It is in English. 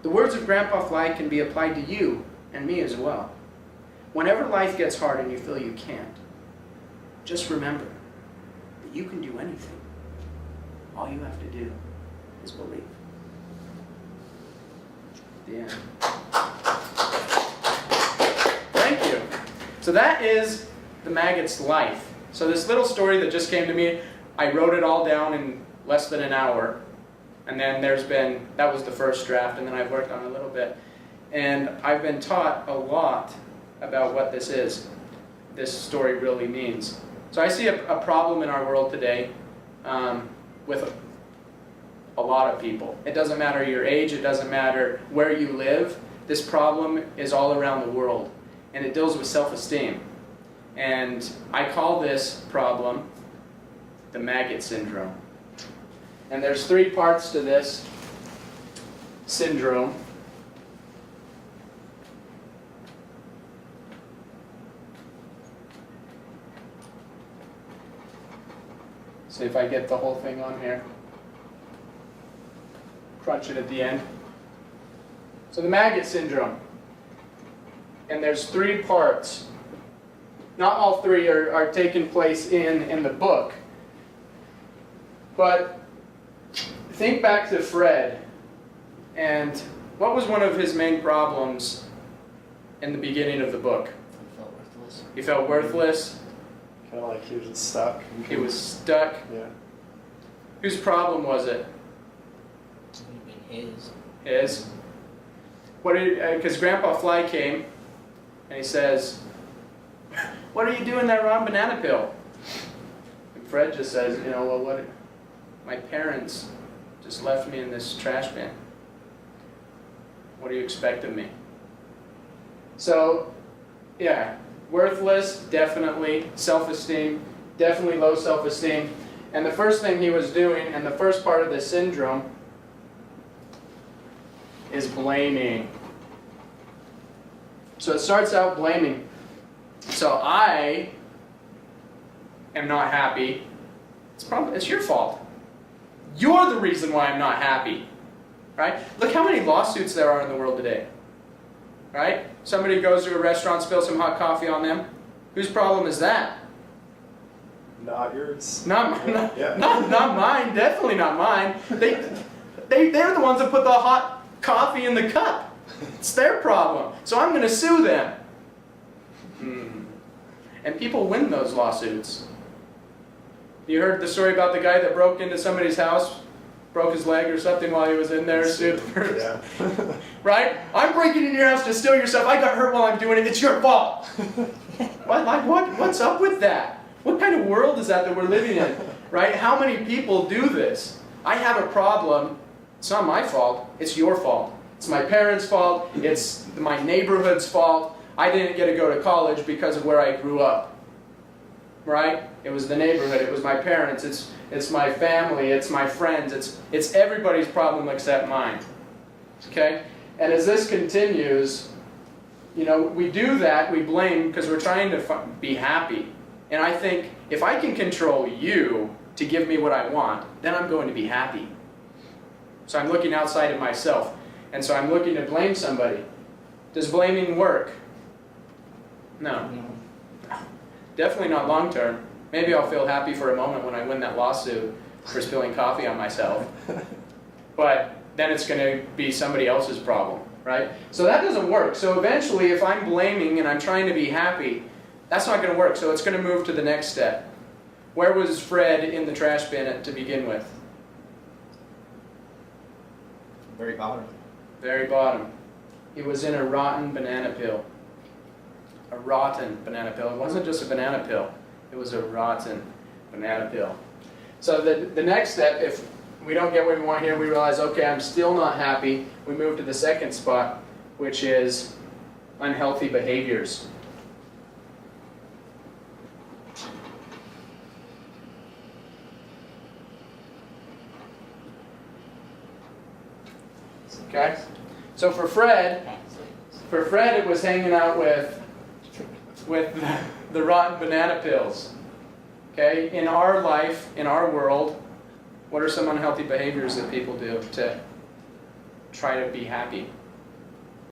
The words of Grandpa Fly can be applied to you and me as well. Whenever life gets hard and you feel you can't, just remember that you can do anything. All you have to do is believe. The end. Thank you. So that is the maggot's life. So this little story that just came to me, I wrote it all down in less than an hour. And then that was the first draft, and then I've worked on it a little bit. And I've been taught a lot about what this story really means. So I see a problem in our world today with a lot of people. It doesn't matter your age, it doesn't matter where you live. This problem is all around the world, and it deals with self-esteem. And I call this problem the Maggot Syndrome. And there's 3 parts to this syndrome. See if I get the whole thing on here. Crunch it at the end. So the Maggot Syndrome. And there's 3 parts. Not all 3 are taking place in the book. But think back to Fred. And what was one of his main problems in the beginning of the book? He felt worthless. He felt worthless. Kind of like he was stuck. He was stuck. Yeah. Whose problem was it? His. His. Because Grandpa Fly came and he says, "What are you doing there on banana peel?" And Fred just says, well, my parents just left me in this trash bin. What do you expect of me? So, yeah, worthless, definitely. Self-esteem, definitely low self-esteem. And the first thing he was doing, and the first part of this syndrome, is blaming. So it starts out blaming. So I am not happy. It's your fault. You're the reason why I'm not happy. Right? Look how many lawsuits there are in the world today. Right? Somebody goes to a restaurant, spills some hot coffee on them. Whose problem is that? Not yours. Not mine. Definitely not mine. They're the ones that put the hot coffee in the cup. It's their problem. So I'm going to sue them. And people win those lawsuits. You heard the story about the guy that broke into somebody's house, broke his leg or something while he was in there, sued the person. Yeah. Right? I'm breaking into your house to steal your stuff. I got hurt while I'm doing it. It's your fault. What's up with that? What kind of world is that we're living in? Right? How many people do this? I have a problem. It's not my fault. It's your fault. It's my parents' fault. It's my neighborhood's fault. I didn't get to go to college because of where I grew up. Right? It was the neighborhood. It was my parents. It's my family. It's my friends. It's everybody's problem except mine. Okay? And as this continues, we do that. We blame because we're trying to be happy. And I think if I can control you to give me what I want, then I'm going to be happy. So I'm looking outside of myself. And so I'm looking to blame somebody. Does blaming work? No. Definitely not long term. Maybe I'll feel happy for a moment when I win that lawsuit for spilling coffee on myself. But then it's going to be somebody else's problem, right? So that doesn't work. So eventually, if I'm blaming and I'm trying to be happy, that's not going to work. So it's going to move to the next step. Where was Fred in the trash bin to begin with? Very bottom. Very bottom. He was in a rotten banana peel. A rotten banana peel. It wasn't just a banana peel. It was a rotten banana peel. So the next step, if we don't get what we want here, we realize, okay, I'm still not happy. We move to the second spot, which is unhealthy behaviors. Okay? So for Fred it was hanging out with the rotten banana peels. Okay? In our life, in our world, what are some unhealthy behaviors that people do to try to be happy.